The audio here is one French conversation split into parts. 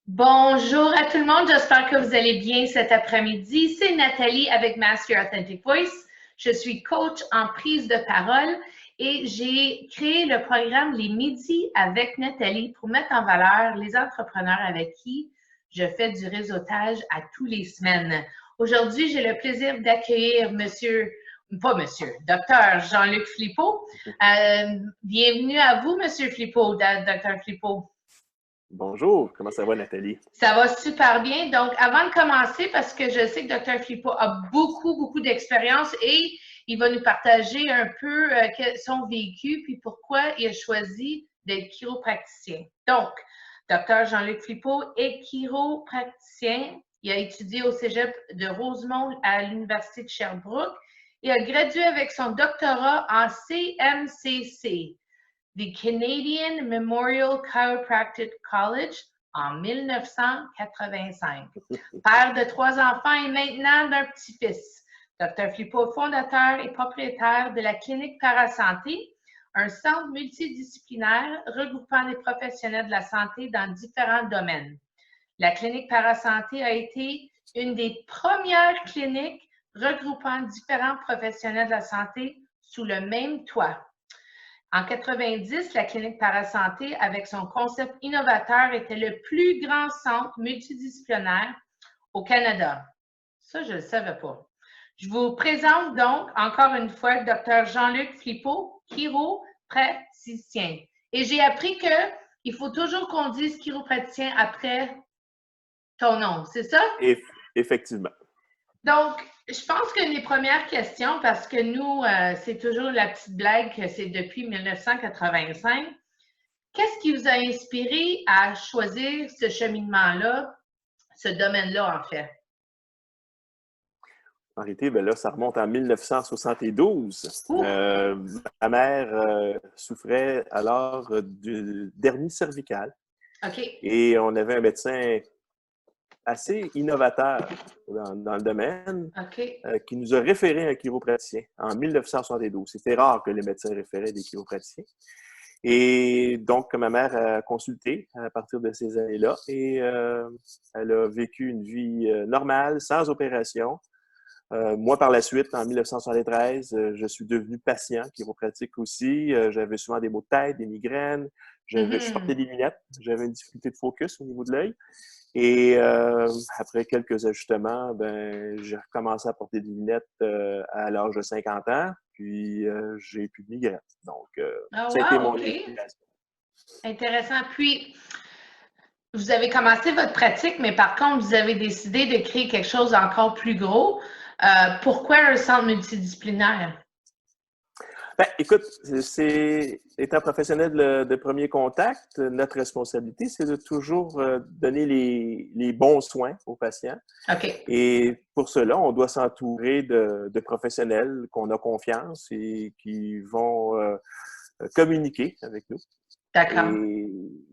Bonjour à tout le monde, j'espère que vous allez bien cet après-midi. C'est Nathalie avec Master Authentic Voice. Je suis coach en prise de parole et j'ai créé le programme Les Midis avec Nathalie pour mettre en valeur les entrepreneurs avec qui je fais du réseautage à tous les semaines. Aujourd'hui, j'ai le plaisir d'accueillir docteur Jean-Luc Flipeau. Bienvenue à vous, monsieur Flipeau, docteur Flipeau. Bonjour, comment ça va, Nathalie? Ça va super bien. Donc, avant de commencer, parce que je sais que Dr. Filippo a beaucoup d'expérience et il va nous partager un peu son vécu puis pourquoi il a choisi d'être chiropraticien. Donc, Dr. Jean-Luc Filippo est chiropraticien. Il a étudié au Cégep de Rosemont à l'Université de Sherbrooke et a gradué avec son doctorat en CMCC, the Canadian Memorial Chiropractic College, en 1985. Père de 3 enfants et maintenant d'un petit-fils. Dr. Filippo, fondateur et propriétaire de la Clinique Parasanté, un centre multidisciplinaire regroupant des professionnels de la santé dans différents domaines. La Clinique Parasanté a été une des premières cliniques regroupant différents professionnels de la santé sous le même toit. En 90, la Clinique Parasanté, avec son concept innovateur, était le plus grand centre multidisciplinaire au Canada. Ça, je ne le savais pas. Je vous présente donc, encore une fois, le Dr. Jean-Luc Flipeau, chiropraticien. Et j'ai appris qu'il faut toujours qu'on dise chiropraticien après ton nom, c'est ça? Effectivement. Donc, je pense qu'une des premières questions, parce que nous, c'est toujours la petite blague que c'est depuis 1985, qu'est-ce qui vous a inspiré à choisir ce cheminement-là, ce domaine-là, en fait? En réalité, ben là, ça remonte en 1972. Ma mère souffrait alors d'une hernie cervicale. OK. Et on avait un médecin assez innovateur dans le domaine qui nous a référé un chiropraticien en 1972. C'était rare que les médecins référaient des chiropraticiens. Et donc, ma mère a consulté à partir de ces années-là et elle a vécu une vie normale, sans opération. Moi, par la suite, en 1973, je suis devenu patient chiropratique aussi. J'avais souvent des maux de tête, des migraines. Je portais des lunettes. J'avais une difficulté de focus au niveau de l'œil. Et après quelques ajustements, ben, j'ai recommencé à porter des lunettes à l'âge de 50 ans. Puis, j'ai plus de migraines. Donc, ça a été mon inspiration. Intéressant. Puis, vous avez commencé votre pratique, mais par contre, vous avez décidé de créer quelque chose d'encore plus gros. Pourquoi un centre multidisciplinaire? Ben, écoute, étant professionnel de premier contact, notre responsabilité, c'est de toujours donner les bons soins aux patients. OK. Et pour cela, on doit s'entourer de professionnels qu'on a confiance et qui vont communiquer avec nous. D'accord. Et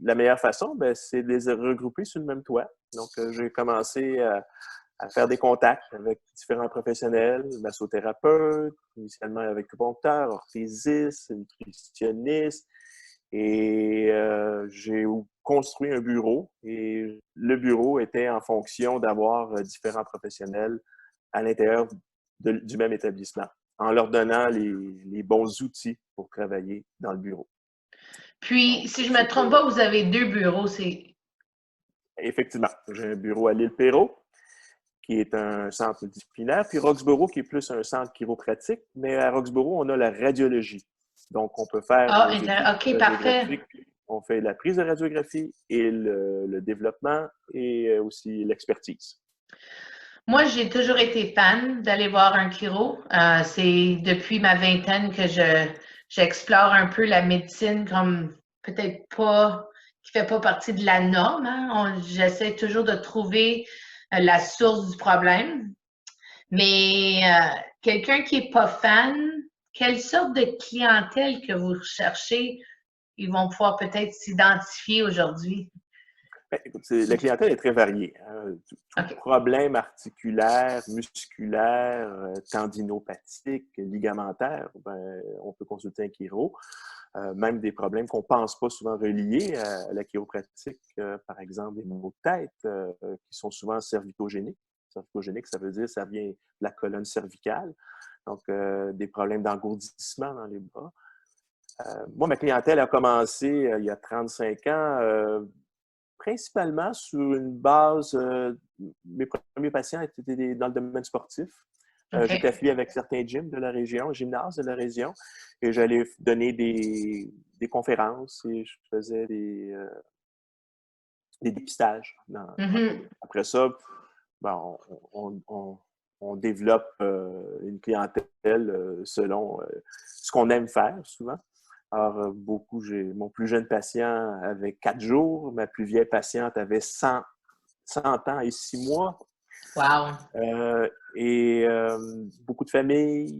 la meilleure façon, ben, c'est de les regrouper sur le même toit. Donc, j'ai commencé à faire des contacts avec différents professionnels, massothérapeutes, initialement avec acupuncteur, orthésiste, nutritionniste. Et j'ai construit un bureau. Et le bureau était en fonction d'avoir différents professionnels à l'intérieur du même établissement, en leur donnant les bons outils pour travailler dans le bureau. Puis, si je ne me trompe pas, vous avez 2 bureaux. Effectivement, j'ai un bureau à l'île Perrot, qui est un centre disciplinaire, puis Roxborough, qui est plus un centre chiropratique, mais à Roxborough, on a la radiologie. Donc, on peut faire nos études OK, parfait. on fait la prise de radiographie et le développement et aussi l'expertise. Moi, j'ai toujours été fan d'aller voir un chiro. C'est depuis ma vingtaine que j'explore un peu la médecine comme peut-être pas, qui fait pas partie de la norme. Hein. J'essaie toujours de trouver la source du problème. Mais quelqu'un qui est pas fan, quelle sorte de clientèle que vous recherchez, ils vont pouvoir peut-être s'identifier aujourd'hui? Ben, écoute, la clientèle est très variée. Hein. Tout problème articulaire, musculaire, tendinopathique, ligamentaire, ben, on peut consulter un chiro. même des problèmes qu'on ne pense pas souvent reliés à la chiropratique, par exemple des maux de tête qui sont souvent cervicogéniques. Cervicogénique, ça veut dire que ça vient de la colonne cervicale, donc des problèmes d'engourdissement dans les bras. Moi, ma clientèle a commencé il y a 35 ans, principalement sur une base, mes premiers patients étaient dans le domaine sportif. J'étais affilié avec certains gyms de la région, gymnases de la région, et j'allais donner des conférences et je faisais des dépistages. Après ça, ben, on développe une clientèle selon ce qu'on aime faire souvent. Alors, mon plus jeune patient avait 4 jours, ma plus vieille patiente avait 100 ans et 6 mois. Wow! Beaucoup de familles.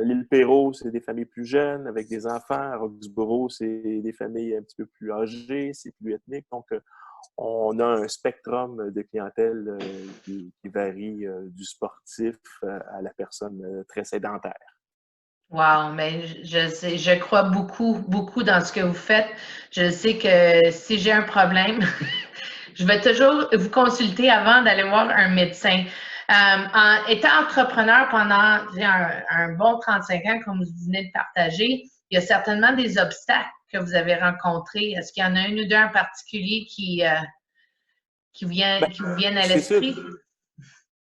L'île Perrot, c'est des familles plus jeunes avec des enfants. Roxborough, c'est des familles un petit peu plus âgées, c'est plus ethnique. Donc, on a un spectrum de clientèle qui varie du sportif à la personne très sédentaire. Wow, mais je crois beaucoup dans ce que vous faites. Je sais que si j'ai un problème, je vais toujours vous consulter avant d'aller voir un médecin. En étant entrepreneur pendant un bon 35 ans, comme vous venez de partager, il y a certainement des obstacles que vous avez rencontrés. Est-ce qu'il y en a un ou deux en particulier qui vous viennent à l'esprit?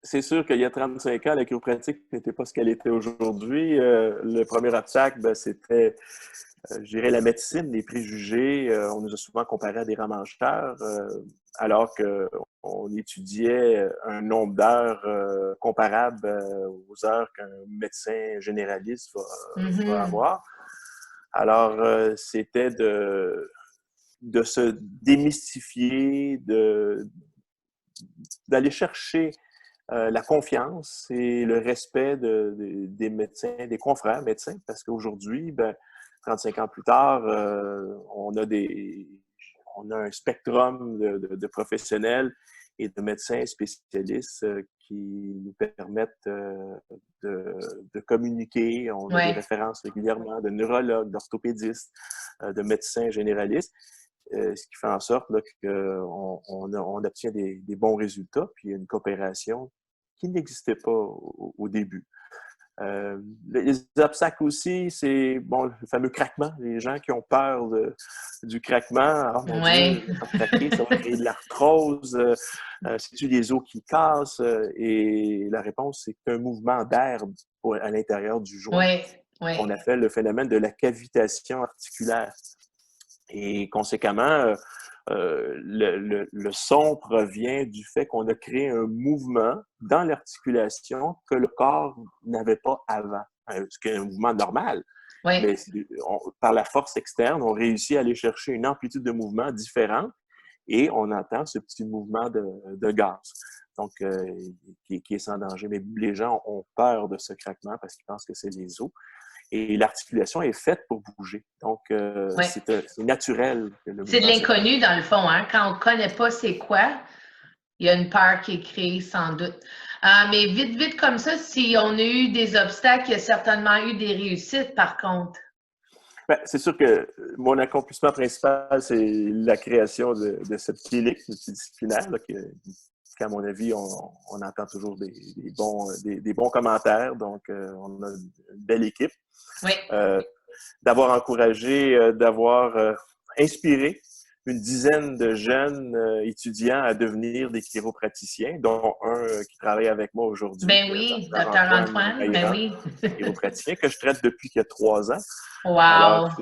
C'est sûr qu'il y a 35 ans, la chiropratique n'était pas ce qu'elle était aujourd'hui. Le premier obstacle, c'était, je dirais, la médecine, les préjugés. On nous a souvent comparé à des ramangeurs, alors qu'on étudiait un nombre d'heures comparable aux heures qu'un médecin généraliste va avoir. Alors, c'était de se démystifier, d'aller chercher la confiance et le respect des médecins, des confrères médecins, parce qu'aujourd'hui, 35 ans plus tard, on a un spectrum de professionnels et de médecins spécialistes qui nous permettent de communiquer. On a des références régulièrement de neurologues, d'orthopédistes, de médecins généralistes. Ce qui fait en sorte qu'on obtient des bons résultats, puis il y a une coopération qui n'existait pas au début. Les obstacles aussi, c'est le fameux craquement. Les gens qui ont peur du craquement, oh mon Dieu, ça va craquer, ça va créer de l'arthrose, c'est-tu des os qui cassent? Et la réponse, c'est un mouvement d'air à l'intérieur du joint. On appelle le phénomène de la cavitation articulaire. Et conséquemment, le son provient du fait qu'on a créé un mouvement dans l'articulation que le corps n'avait pas avant. Ce qui est un mouvement normal. Mais par la force externe, on réussit à aller chercher une amplitude de mouvement différente et on entend ce petit mouvement de gaz. Donc, qui est sans danger. Mais les gens ont peur de ce craquement parce qu'ils pensent que c'est les os. Et l'articulation est faite pour bouger. Donc, c'est naturel. C'est de l'inconnu, dans le fond. Hein? Quand on ne connaît pas c'est quoi, il y a une peur qui est créée, sans doute. Mais vite comme ça, si on a eu des obstacles, il y a certainement eu des réussites, par contre. C'est sûr que mon accomplissement principal, c'est la création de cette clinique multidisciplinaire, qu'à mon avis, on entend toujours des bons commentaires. Donc, on a une belle équipe. D'avoir encouragé, d'avoir inspiré une dizaine de jeunes étudiants à devenir des chiropraticiens, dont un qui travaille avec moi aujourd'hui. Ben oui, Dr. Antoine, ben oui. Chiropraticien que je traite depuis qu'il y a 3 ans. Wow! Alors,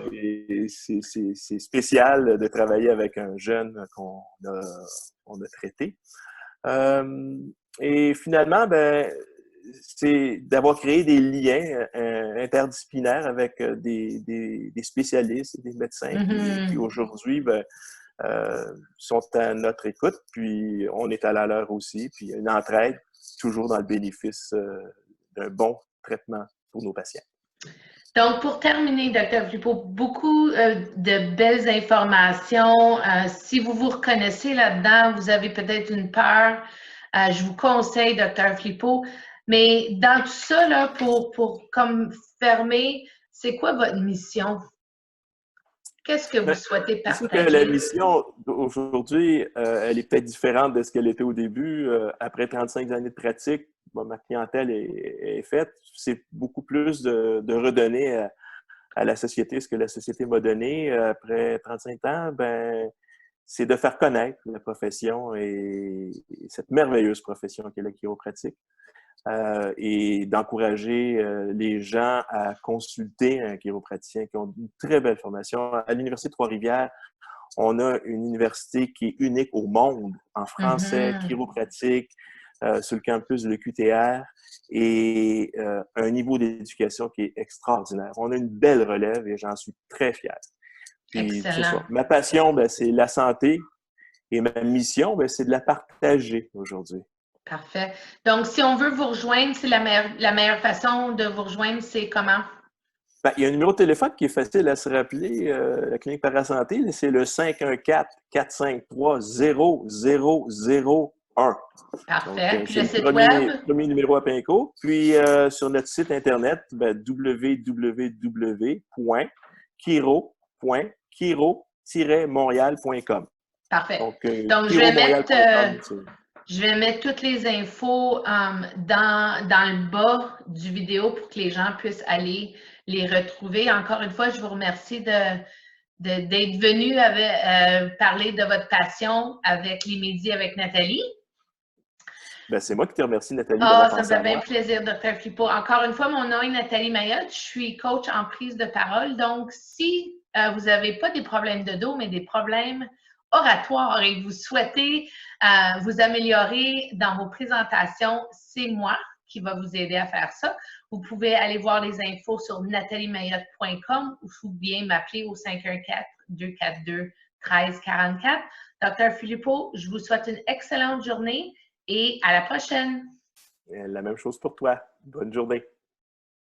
c'est spécial de travailler avec un jeune qu'on a traité. Et finalement, c'est d'avoir créé des liens interdisciplinaires avec des spécialistes et des médecins qui aujourd'hui sont à notre écoute, puis on est à la leur aussi, puis une entraide toujours dans le bénéfice d'un bon traitement pour nos patients. Donc, pour terminer, Dr. Philippot, beaucoup de belles informations. Si vous vous reconnaissez là-dedans, vous avez peut-être une peur, je vous conseille, Dr. Philippot. Mais dans tout ça, là, pour comme fermer, c'est quoi votre mission? Qu'est-ce que vous souhaitez partager? C'est sûr partager? que la mission aujourd'hui, elle est peut-être différente de ce qu'elle était au début. Après 35 années de pratique, ma clientèle est faite. C'est beaucoup plus de redonner à la société ce que la société m'a donné. Après 35 ans, c'est de faire connaître la profession et cette merveilleuse profession qu'est la chiropratique. Et d'encourager les gens à consulter un chiropraticien qui ont une très belle formation. À l'Université de Trois-Rivières, on a une université qui est unique au monde en français, chiropratique, sur le campus de l'EQTR et un niveau d'éducation qui est extraordinaire. On a une belle relève et j'en suis très fier. Puis, c'est ça. Ma passion, c'est la santé et ma mission, c'est de la partager aujourd'hui. Parfait. Donc, si on veut vous rejoindre, c'est la meilleure façon de vous rejoindre, c'est comment? Il y a un numéro de téléphone qui est facile à se rappeler, la clinique Parasanté, c'est le 514-453-0001. Parfait. Donc, puis c'est le site premier web? Premier numéro à Pinco. Puis, sur notre site Internet, www.chiro-montréal.com. Parfait. Donc, je vais mettre toutes les infos dans le bas du vidéo pour que les gens puissent aller les retrouver. Encore une fois, je vous remercie d'être venu parler de votre passion avec les midis avec Nathalie. C'est moi qui te remercie, Nathalie, d'avoir pensé à moi. Ça me fait bien plaisir, Dr. Philippot. Encore une fois, mon nom est Nathalie Mayotte. Je suis coach en prise de parole. Donc, si vous n'avez pas des problèmes de dos, mais des problèmes oratoires et que vous souhaitez vous améliorer dans vos présentations, c'est moi qui va vous aider à faire ça. Vous pouvez aller voir les infos sur nataliemayotte.com ou bien m'appeler au 514-242-1344. Dr. Philippot, je vous souhaite une excellente journée et à la prochaine. La même chose pour toi. Bonne journée.